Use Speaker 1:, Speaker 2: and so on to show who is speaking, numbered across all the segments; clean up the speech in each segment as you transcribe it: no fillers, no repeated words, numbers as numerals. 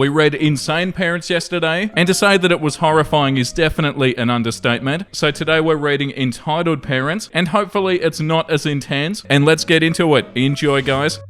Speaker 1: We read Insane Parents yesterday, and to say that it was horrifying is definitely an understatement. So today we're reading Entitled Parents, and hopefully it's not as intense. And let's get into it. Enjoy, guys.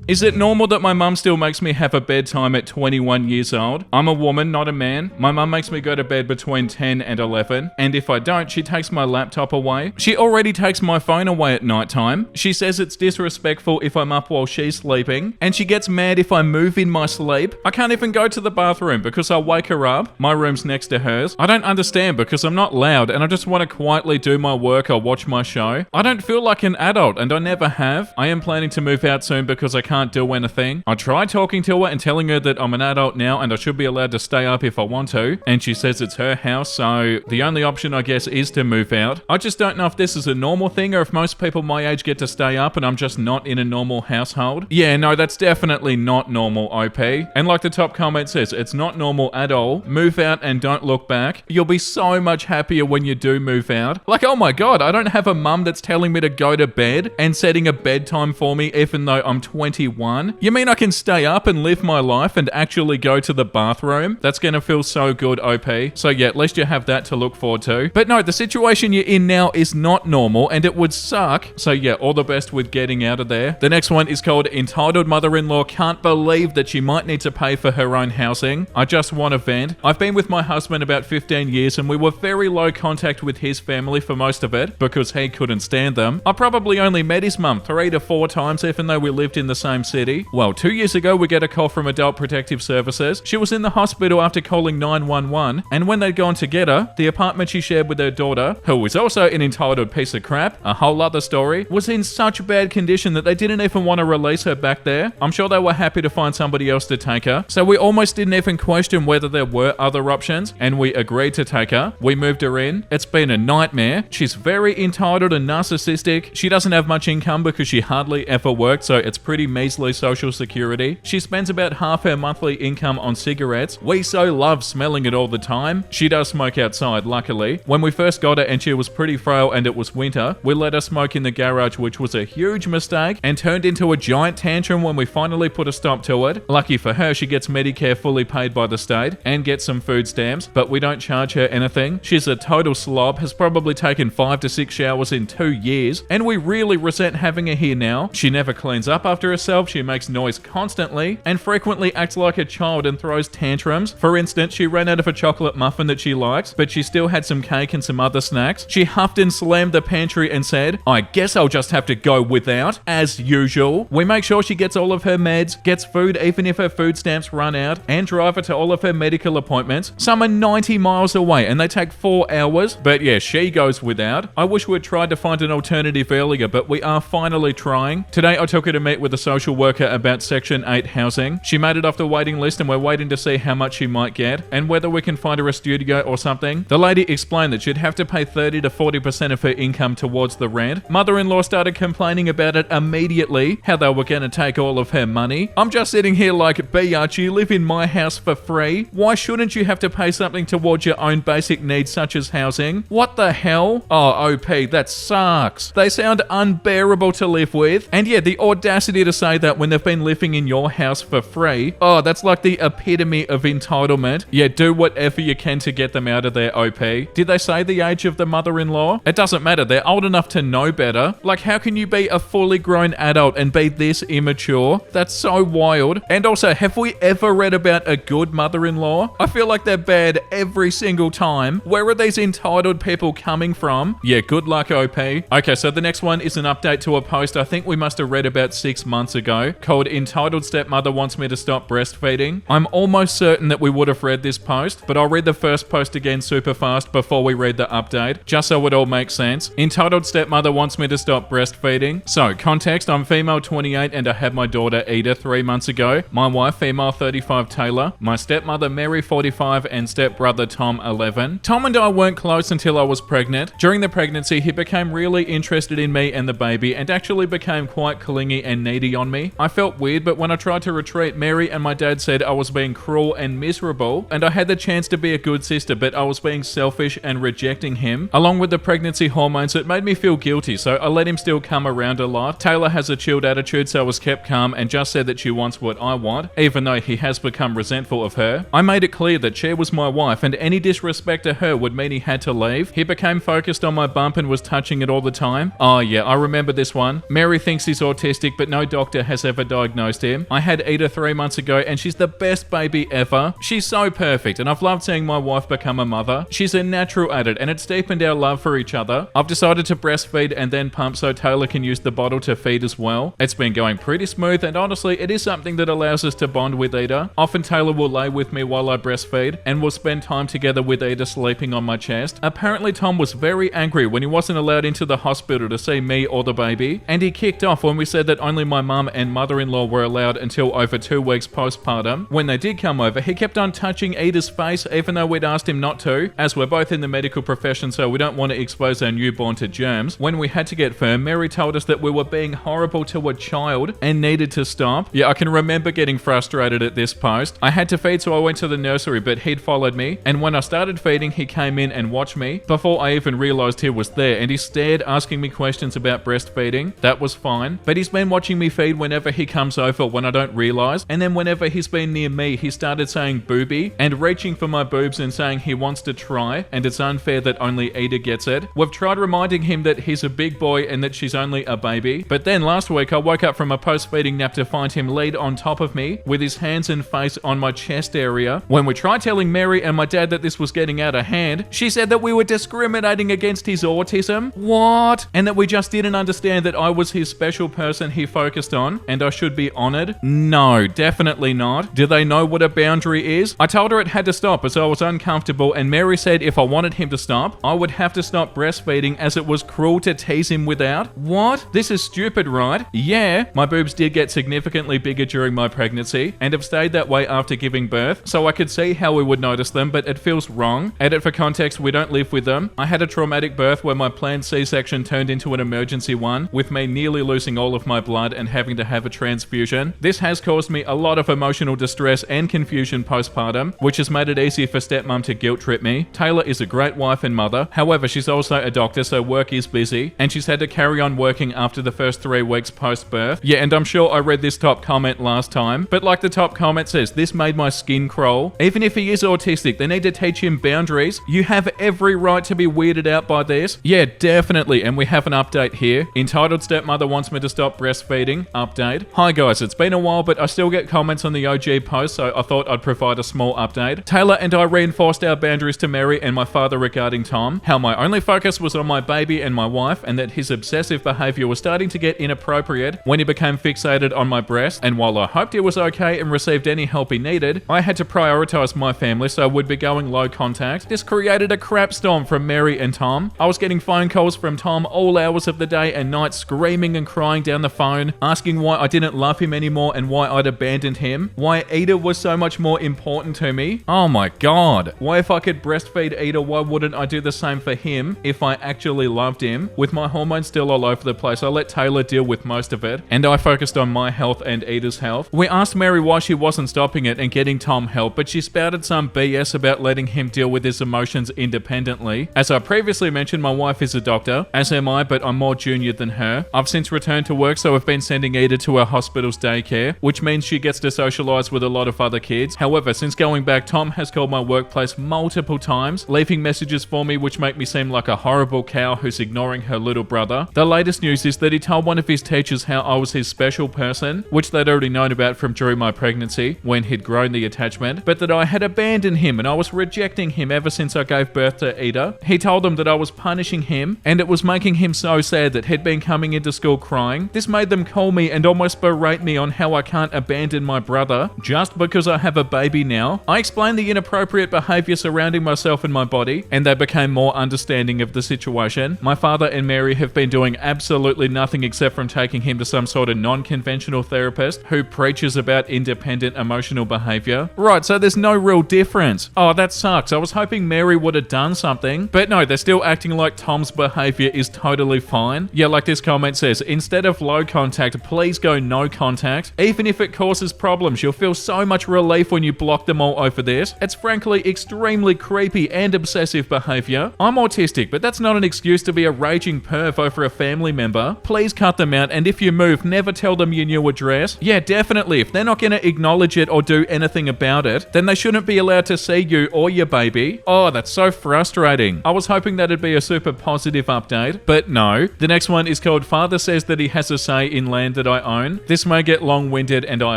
Speaker 1: Is it normal that my mum still makes me have a bedtime at 21 years old? I'm a woman, not a man. My mum makes me go to bed between 10 and 11, and if I don't, she takes my laptop away. She already takes my phone away at nighttime. She says it's disrespectful if I'm up while she's sleeping, and she gets mad if I move in my sleep. I can't even go to the bathroom because I'll wake her up. My room's next to hers. I don't understand because I'm not loud and I just want to quietly do my work or watch my show. I don't feel like an adult and I never have. I am planning to move out soon because I can't do anything. I tried talking to her and telling her that I'm an adult now and I should be allowed to stay up if I want to, and she says it's her house, so the only option I guess is to move out. I just don't know if this is a normal thing or if most people my age get to stay up and I'm just not in a normal household. Yeah, no, that's definitely not normal, OP. And like the top comment says, it's not normal at all. Move out and don't look back. You'll be so much happier when you do move out. Like, oh my god, I don't have a mum that's telling me to go to bed and setting a bedtime for me even though I'm 21. You mean I can stay up and live my life and actually go to the bathroom? That's gonna feel so good, OP. So yeah, at least you have that to look forward to. But no, the situation you're in now is not normal and it would suck. So yeah, all the best with getting out of there. The next one is called Entitled Mother-in-Law Can't Believe That She Might Need to Pay for Her Own Housing. I just want to vent. I've been with my husband about 15 years and we were very low contact with his family for most of it because he couldn't stand them. I probably only met his mum 3 to 4 times even though we lived in the same city. Well, 2 years ago we get a call from Adult Protective Services. She was in the hospital after calling 911, and when they'd gone to get her, the apartment she shared with her daughter, who was also an entitled piece of crap, a whole other story, was in such bad condition that they didn't even want to release her back there. I'm sure they were happy to find somebody else to take her, so we almost didn't even question whether there were other options, and we agreed to take her. We moved her in. It's been a nightmare. She's very entitled and narcissistic. She doesn't have much income because she hardly ever worked, so it's pretty measly social security. She spends about half her monthly income on cigarettes. We so love smelling it all the time. She does smoke outside, luckily. When we first got her and she was pretty frail and it was winter, we let her smoke in the garage, which was a huge mistake and turned into a giant tantrum when we finally put a stop to it. Lucky for her, she gets Medicare fully paid by the state and gets some food stamps, but we don't charge her anything. She's a total slob, has probably taken 5 to 6 showers in 2 years, and we really resent having her here now. She never cleans up after herself, she makes noise constantly, and frequently acts like a child and throws tantrums. For instance, she ran out of a chocolate muffin that she likes, but she still had some cake and some other snacks. She huffed and slammed the pantry and said, "I guess I'll just have to go without," as usual. We make sure she gets all of her meds, gets food even if her food stamps run out, and drive her to all of her medical appointments. Some are 90 miles away and they take 4 hours, but yeah, she goes without. I wish we'd tried to find an alternative earlier, but we are finally trying. Today I took her to meet with a social worker about Section 8 housing. She made it off the waiting list and we're waiting to see how much she might get and whether we can find her a studio or something. The lady explained that she'd have to pay 30 to 40% of her income towards the rent. Mother-in-law started complaining about it immediately, how they were going to take all of her money. I'm just sitting here like, biatch, you live in my house for free. Why shouldn't you have to pay something towards your own basic needs such as housing? What the hell? Oh, OP, that sucks. They sound unbearable to live with. And yeah, the audacity to say that when they've been living in your house for free. Oh, that's like the epitome of entitlement. Yeah, do whatever you can to get them out of there, OP. Did they say the age of the mother-in-law? It doesn't matter. They're old enough to know better. Like, how can you be a fully grown adult and be this immature? That's so wild. And also, have we ever read about a good mother-in-law? I feel like they're bad every single time. Where are these entitled people coming from? Yeah, good luck, OP. Okay, so the next one is an update to a post I think we must have read about 6 months ago called Entitled Stepmother Wants Me to Stop Breastfeeding. I'm almost certain that we would have read this post, but I'll read the first post again super fast before we read the update, just so it all makes sense. Entitled Stepmother Wants Me to Stop Breastfeeding. So, context, I'm female 28 and I had my daughter Eda 3 months ago. My wife, female 35 Taylor. My stepmother Mary 45 and stepbrother Tom 11. Tom and I weren't close until I was pregnant. During the pregnancy, he became really interested in me and the baby and actually became quite clingy and needy on me. I felt weird, but when I tried to retreat, Mary and my dad said I was being cruel and miserable, and I had the chance to be a good sister, but I was being selfish and rejecting him. Along with the pregnancy hormones, it made me feel guilty, so I let him still come around a lot. Taylor has a chilled attitude, so I was kept calm and just said that she wants what I want, even though he has become resentful of her. I made it clear that she was my wife, and any disrespect to her would mean he had to leave. He became focused on my bump and was touching it all the time. Oh yeah, I remember this one. Mary thinks he's autistic, but no doctor has ever diagnosed him. I had Ida 3 months ago, and she's the best baby ever. She's so perfect, and I've loved seeing my wife become a mother. She's a natural at it, and it's deepened our love for each other. I've decided to breastfeed and then pump so Taylor can use the bottle to feed as well. It's been going pretty smooth, and honestly, it is something that allows us to bond with Ida. Often Taylor will lay with me while I breastfeed, and we'll spend time together with Ida sleeping on my chest. Apparently Tom was very angry when he wasn't allowed into the hospital to see me or the baby, and he kicked off when we said that only my mum and mother-in-law were allowed until over 2 weeks postpartum. When they did come over, he kept on touching Ida's face even though we'd asked him not to, as we're both in the medical profession so we don't want to expose our newborn to germs. When we had to get firm, Mary told us that we were being horrible to a child and needed to stop. Yeah, I can remember getting frustrated at this post. I had to feed, so I went to the nursery, but he'd followed me, and when I started feeding, he came in and watched me before I even realized he was there, and he stared, asking me questions about breastfeeding. That was fine, but he's been watching me feed whenever he comes over when I don't realize, and then whenever he's been near me, he started saying booby and reaching for my boobs and saying he wants to try, and it's unfair that only Ida gets it. We've tried reminding him that he's a big boy and that she's only a baby, but then last week I woke up from a post-feeding nap to find him laid on top of me with his hands and face on my chest area. When we tried telling Mary and my dad that this was getting out of hand, she said that we were discriminating against his autism. What? And that we just didn't understand that I was his special person he focused on, and I should be honored? No, definitely not. Do they know what a boundary is? I told her it had to stop as I was uncomfortable, and Mary said if I wanted him to stop, I would have to stop breastfeeding as it was cruel to tease him without. What? This is stupid, right? Yeah, my boobs did get significantly bigger during my pregnancy and have stayed that way after giving birth, so I could see how we would notice them, but it feels wrong. Edit for context, we don't live with them. I had a traumatic birth where my planned C-section turned into an emergency one, with me nearly losing all of my blood and having to have a transfusion. This has caused me a lot of emotional distress and confusion postpartum, which has made it easy for stepmom to guilt trip me. Taylor is a great wife and mother. However, she's also a doctor, so work is busy, and she's had to carry on working after the first 3 weeks post-birth. Yeah, and I'm sure I read this top comment last time, but like the top comment says, this made my skin crawl. Even if he is autistic, they need to teach him boundaries. You have every right to be weirded out by this. Yeah, definitely, and we have an update here. Entitled Stepmother wants me to stop breastfeeding. Update. Hi guys, it's been a while, but I still get comments on the OG post, so I thought I'd provide a small update. Taylor and I reinforced our boundaries to Mary and my father regarding Tom, how my only focus was on my baby and my wife, and that his obsessive behavior was starting to get inappropriate when he became fixated on my breast, and while I hoped he was okay and received any help he needed, I had to prioritize my family, so I would be going low contact. This created a crap storm from Mary and Tom. I was getting phone calls from Tom all hours of the day and night, screaming and crying down the phone, asking why I didn't love him anymore and why I'd abandoned him, why Ida was so much more important to me. Oh my god. Why if I could breastfeed Ida, why wouldn't I do the same for him if I actually loved him? With my hormones still all over the place, I let Taylor deal with most of it, and I focused on my health and Ida's health. We asked Mary why she wasn't stopping it and getting Tom help, but she spouted some BS about letting him deal with his emotions independently. As I previously mentioned, my wife is a doctor, as am I, but I'm more junior than her. I've since returned to work, so I've been sending Ida to her hospital's daycare, which means she gets to socialize with a lot of other kids. However, since going back, Tom has called my workplace multiple times, leaving messages for me which make me seem like a horrible cow who's ignoring her little brother. The latest news is that he told one of his teachers how I was his special person, which they'd already known about from during my pregnancy, when he'd grown the attachment, but that I had abandoned him and I was rejecting him ever since I gave birth to Ida. He told them that I was punishing him, and it was making him so sad that he'd been coming into school crying. This made them call me and almost berate me on how I can't abandon my brother just because I have a baby now. I explained the inappropriate behavior surrounding myself and my body, and they became more understanding of the situation. My father and Mary have been doing absolutely nothing except from taking him to some sort of non-conventional therapist who preaches about independent emotional behavior. Right, so there's no real difference. Oh, that sucks. I was hoping Mary would have done something, but no, they're still acting like Tom's behavior is totally fine. Yeah, like this comment says, instead of low contact, please go no contact. Even if it causes problems, you'll feel so much relief when you block them all over this. It's frankly extremely creepy and obsessive behavior. I'm autistic, but that's not an excuse to be a raging perv over a family member. Please cut them out, and if you move, never tell them your new address. Yeah, definitely. If they're not going to acknowledge it or do anything about it, then they shouldn't be allowed to see you or your baby. Oh, that's so frustrating. I was hoping that'd be a super positive update, but no. The next one is called Father Says That He Has a Say in Land That I Own. This may get long-winded and I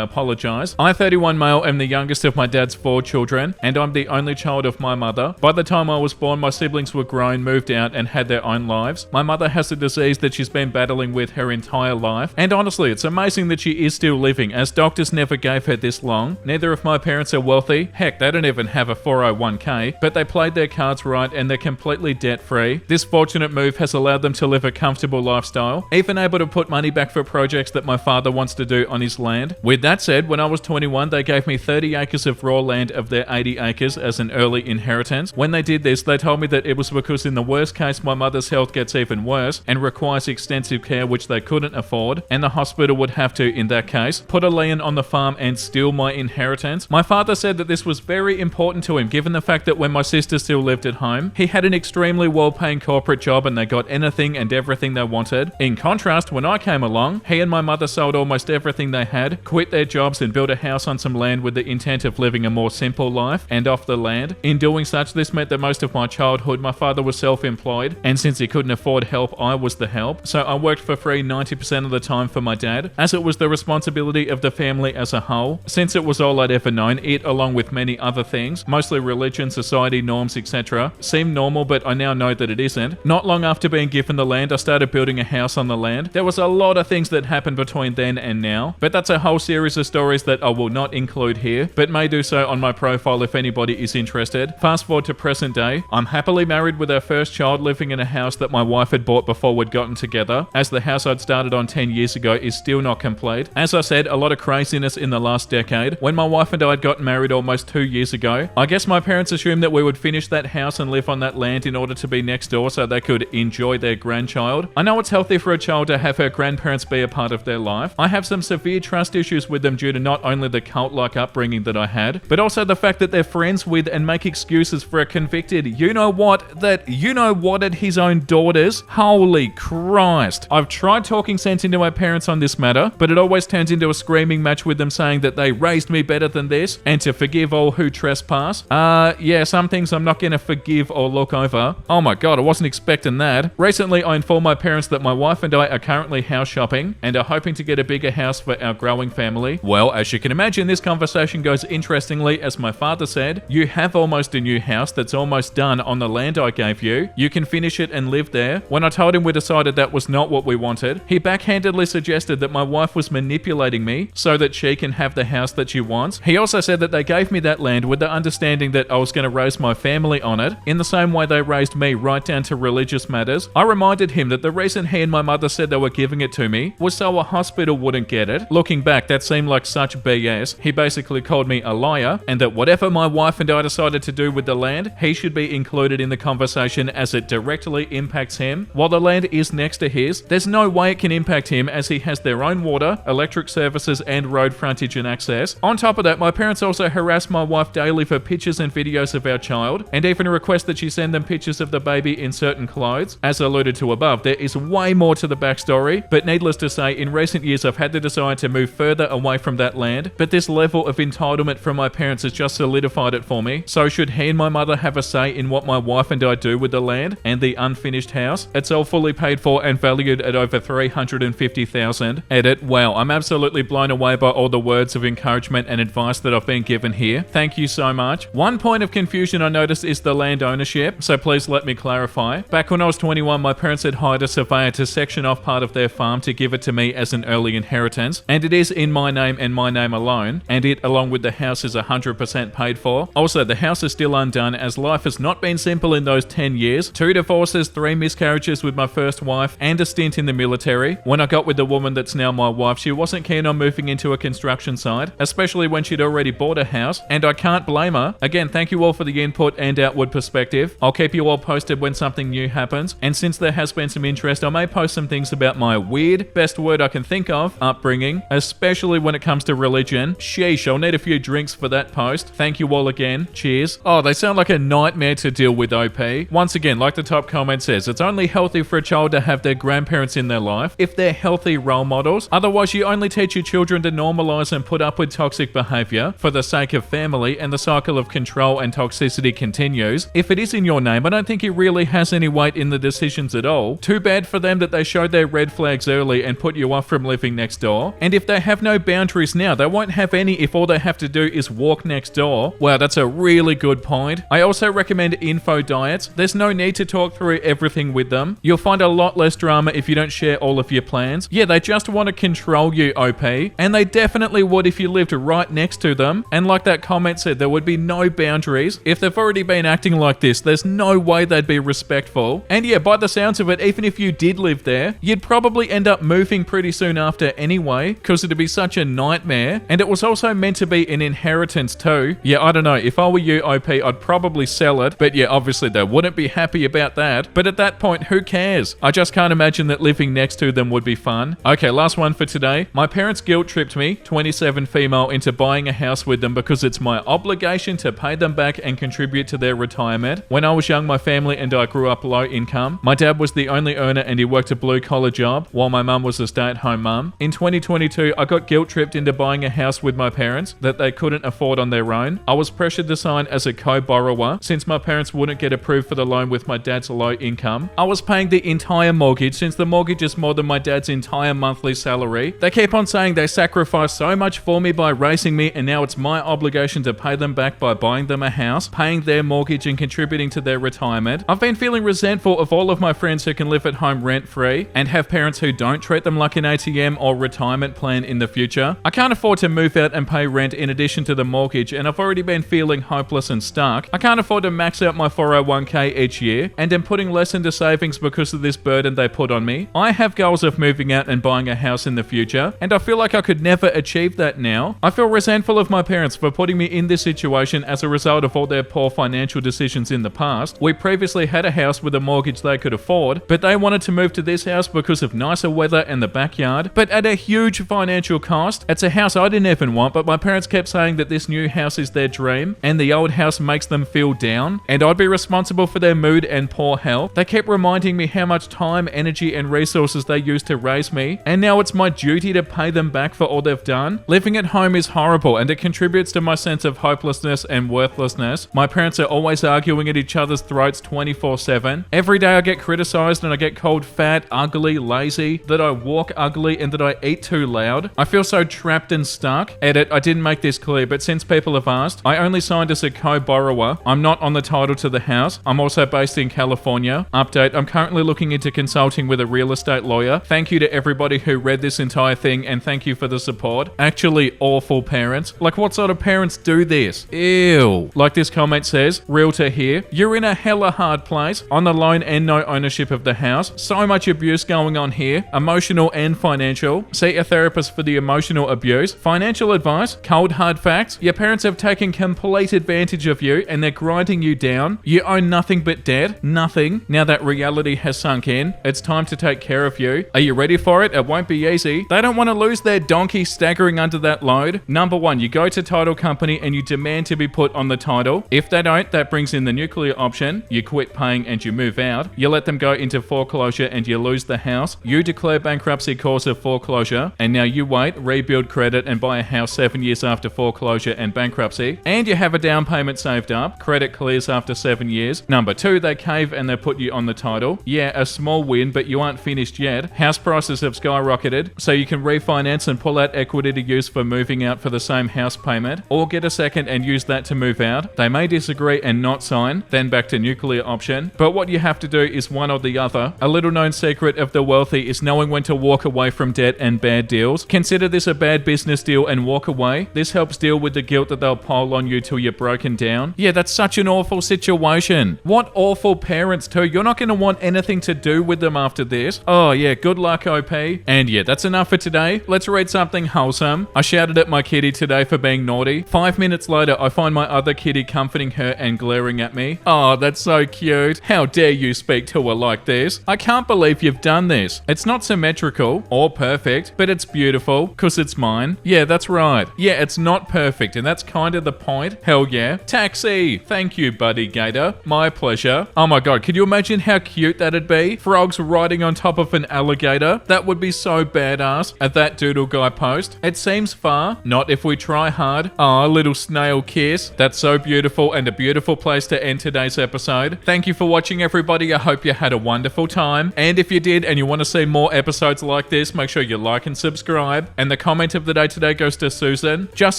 Speaker 1: apologize. I, 31 male, am the youngest of my dad's 4 children, and I'm the only child of my mother. By the time I was born, my siblings were grown, moved out, and had their own lives. My mother has a disease that she's been battling with her entire life, and honestly, it's amazing that she is still living, as doctors never gave her this long. Neither of my parents are wealthy. Heck, they don't even have a 401k, but they played their cards right and they're completely debt-free. This fortunate move has allowed them to live a comfortable lifestyle, even able to put money back for projects that my father wants to do on his land. With that said, when I was 21, they gave me 30 acres of raw land of their 80 acres as an early inheritance. When they did this, they told me that it was because in the worst case, my mother's health gets even worse and requires extensive care which they couldn't afford, and the hospital would have to, in that case, put a lien on the farm and steal my inheritance. My father said that this was very important to him, given the fact that when my sister still lived at home, he had an extremely well-paying corporate job and they got anything and everything they wanted. In contrast, when I came along, he and my mother sold almost everything they had, quit their jobs and built a house on some land with the intent of living a more simple life and off the land. In doing such, this meant that most of my childhood, my father was self-employed, and since he couldn't afford help, I was the help. So I worked for free 90% of the time for my dad, as it was the responsibility of the family as a whole. Since it was all I'd ever known, it, along with many other things, mostly religion, society, norms, etc., seemed normal, but I now know that it isn't. Not long after being given the land, I started building a house on the land. There was a lot of things that happened between then and now, but that's a whole series of stories that I will not include here, but may do so on my profile if anybody is interested. Fast forward to present day. I'm happily married with our first child, living in a house that my wife had bought before we'd gotten together, as the house I'd started on 10 years ago is still not complete. As I said, a lot of craziness in the last decade. When my wife and I had gotten married almost 2 years ago, I guess my parents assumed that we would finish that house and live on that land in order to be next door so they could enjoy their grandchild. I know it's healthy for a child to have her grandparents be a part of their life. I have some severe trust issues with them due to not only the cult-like upbringing that I had, but also the fact that they're friends with and make excuses for a convicted you-know-what at his own daughters. Holy Christ. I've tried talking sense into my parents on this matter, but it always turns into a screaming match with them saying that they raised me better than this and to forgive all who trespass. Yeah, some things I'm not gonna forgive or look over. Oh my god, I wasn't expecting that. Recently, I informed my parents that my wife and I are currently house shopping and are hoping to get a bigger house for our growing family. Well, as you can imagine, this conversation goes interestingly, as my father said, "You have almost a new house that's almost done on the land I gave you. You can finish it and live there." When I told him we decided that was not what we wanted, he backhandedly suggested that my wife was manipulating me so that she can have the house that she wants. He also said that they gave me that land with the understanding that I was going to raise my family on it, in the same way they raised me, right down to religious matters. I reminded him that the reason he and my mother said they were giving it to me was so a hospital wouldn't get it. Looking back, that seemed like such BS. He basically called me a liar, and that whatever my wife and I decided to do with the land, he should be included in the conversation as it directly impacts him. While the land is next to his, there's no way it can impact him, as he has their own water, electric services, and road frontage and access. On top of that, my parents also harass my wife daily for pictures and videos of our child, and even request that she send them pictures of the baby in certain clothes. As alluded to above, there is way more to the backstory, but needless to say, in recent years I've had the desire to move further away from that land, but this level of entitlement from my parents has just solidified it for me. So should he and my mother have a say in what my wife and I do with the land and the unfinished house? It's all fully paid for and valued at over $350,000. Edit. Wow, I'm absolutely blown away by all the words of encouragement and advice that I've been given here. Thank you so much. One point of confusion I noticed is the land ownership, so please let me clarify. Back when I was 21, my parents had hired a surveyor to section off part of their farm to give it to me as an early inheritance, and it is in my name and my name alone, and it, along with the house, is 100% paid for. Also, the house is still undone, as life has not been simple in those 10 years. 2 divorces, 3 miscarriages with my first wife, and a stint in the military. When I got with the woman that's now my wife, she wasn't keen on moving into a construction site, especially when she'd already bought a house, and I can't blame her. Again, thank you all for the input and outward perspective. I'll keep you all posted when something new happens, and since there has been some interest, I may post some things about my weird, best word I can think of. Upbringing, especially when it comes to religion. Sheesh, I'll need a few drinks for that post. Thank you all again. Cheers. Oh, they sound like a nightmare to deal with, OP. Once again, like the top comment says, it's only healthy for a child to have their grandparents in their life if they're healthy role models. Otherwise, you only teach your children to normalize and put up with toxic behavior for the sake of family, and the cycle of control and toxicity continues. If it is in your name, I don't think it really has any weight in the decisions at all. Too bad for them that they showed their red flags early and put you off from living next door. And if they have no boundaries now, they won't have any if all they have to do is walk next door. Wow, that's a really good point. I also recommend info diets. There's no need to talk through everything with them. You'll find a lot less drama if you don't share all of your plans. Yeah, they just want to control you, OP. And they definitely would if you lived right next to them. And like that comment said, there would be no boundaries. If they've already been acting like this, there's no way they'd be respectful. And yeah, by the sounds of it, even if you did live there, you'd probably end up moving pretty soon after anyway, because it'd be such a nightmare. And it was also meant to be an inheritance too. Yeah, I don't know. If I were you, OP, I'd probably sell it. But yeah, obviously they wouldn't be happy about that. But at that point, who cares? I just can't imagine that living next to them would be fun. Okay, last one for today. My parents guilt tripped me, 27 female, into buying a house with them because it's my obligation to pay them back and contribute to their retirement. When I was young, my family and I grew up low income. My dad was the only earner and he worked a blue collar job, while my mum was a stay-at-home mum. In 2022, I got guilt tripped into buying a house with my parents that they couldn't afford on their own. I was pressured to sign as a co-borrower since my parents wouldn't get approved for the loan with my dad's low income. I was paying the entire mortgage since the mortgage is more than my dad's entire monthly salary. They keep on saying they sacrificed so much for me by raising me, and now it's my obligation to pay them back by buying them a house, paying their mortgage and contributing to their retirement. I've been feeling resentful of all of my friends who can live at home rent-free and have parents who don't treat them like an ATM or retirement plan in the future. I can't afford to move out and pay rent in addition to the mortgage, and I've already been feeling hopeless and stuck. I can't afford to max out my 401k each year, and am putting less into savings because of this burden they put on me. I have goals of moving out and buying a house in the future, and I feel like I could never achieve that now. I feel resentful of my parents for putting me in this situation as a result of all their poor financial decisions in the past. We previously had a house with a mortgage they could afford, but they wanted to move to this house because of nicer weather and the backyard, but at a huge financial cost. It's a house I didn't even want, but my parents kept saying that this new house is their dream, and the old house makes them feel down, and I'd be responsible for their mood and poor health. They kept reminding me how much time, energy, and resources they used to raise me, and now it's my duty to pay them back for all they've done. Living at home is horrible, and it contributes to my sense of hopelessness and worthlessness. My parents are always arguing at each other's throats 24/7. Every day I get criticized and I get called fat, ugly, lazy, that I walk ugly, and that I eat too loud. I feel so trapped and stuck. Edit, I didn't make this clear, but since people have asked, I only signed as a co-borrower. I'm not on the title to the house. I'm also based in California. Update, I'm currently looking into consulting with a real estate lawyer. Thank you to everybody who read this entire thing, and thank you for the support. Actually, awful parents. Like, what sort of parents do this? Ew. Like this comment says, realtor here. You're in a hella hard place. On the loan and no ownership of the house. So much abuse going on here. Emotional and financial. See a therapist for the emotional abuse. Financial advice. Cold hard facts. Your parents have taken complete advantage of you and they're grinding you down. You own nothing but debt. Nothing. Now that reality has sunk in, it's time to take care of you. Are you ready for it? It won't be easy. They don't want to lose their donkey staggering under that load. Number one, you go to title company and you demand to be put on the title. If they don't, that brings in the nuclear option. You quit paying and you move out. You let them go into foreclosure and you lose the house. You declare bankruptcy cause of foreclosure, and now you wait, rebuild credit, and buy a house 7 years after foreclosure and bankruptcy. And you have a down payment saved up. Credit clears after 7 years. Number two, they cave and they put you on the title. Yeah, a small win, but you aren't finished yet. House prices have skyrocketed, so you can refinance and pull out equity to use for moving out for the same house payment, or get a second and use that to move out. They may disagree and not sign, then back to nuclear option. But what you have to do is one or the other. A little known secret of the wealthy is knowing when to walk away from debt and bad deals. Consider this a bad business deal and walk away. This helps deal with the guilt that they'll pile on you till you're broken down. Yeah, that's such an awful situation. What awful parents too. You're not going to want anything to do with them after this. Oh yeah, good luck, OP. And yeah, that's enough for today. Let's read something wholesome. I shouted at my kitty today for being naughty. 5 minutes later, I find my other kitty comforting her and glaring at me. Oh, that's so cute. How dare you speak to her like this? I can't believe you've done this. It's not symmetrical. ideal or perfect, but it's beautiful because it's mine. Yeah, that's right. Yeah, it's not perfect, and that's kind of the point. Hell yeah. Taxi! Thank you, Buddy Gator. My pleasure. Oh my god, could you imagine how cute that'd be? Frogs riding on top of an alligator? That would be so badass at that Doodle Guy post. It seems far. Not if we try hard. Aw, little snail kiss. That's so beautiful and a beautiful place to end today's episode. Thank you for watching, everybody. I hope you had a wonderful time. And if you did and you want to see more episodes like this, make sure you like and subscribe. And the comment of the day today goes to Susan. Just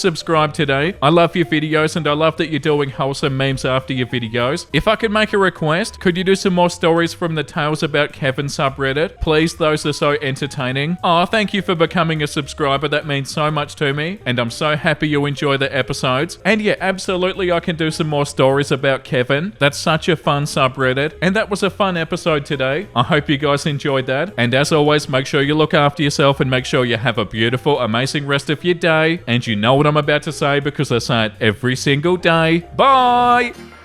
Speaker 1: subscribe today. I love your videos and I love that you're doing wholesome memes after your videos. If I could make a request, could you do some more stories from the Tales About Kevin subreddit? Please, those are so entertaining. Aw, thank you for becoming a subscriber. That means so much to me. And I'm so happy you enjoy the episodes. And yeah, absolutely I can do some more stories about Kevin. That's such a fun subreddit. And that was a fun episode today. I hope you guys enjoyed that. And as always, make sure you look after yourself and make sure you have a beautiful, amazing rest of your day. And you know what I'm about to say because I say it every single day. Bye!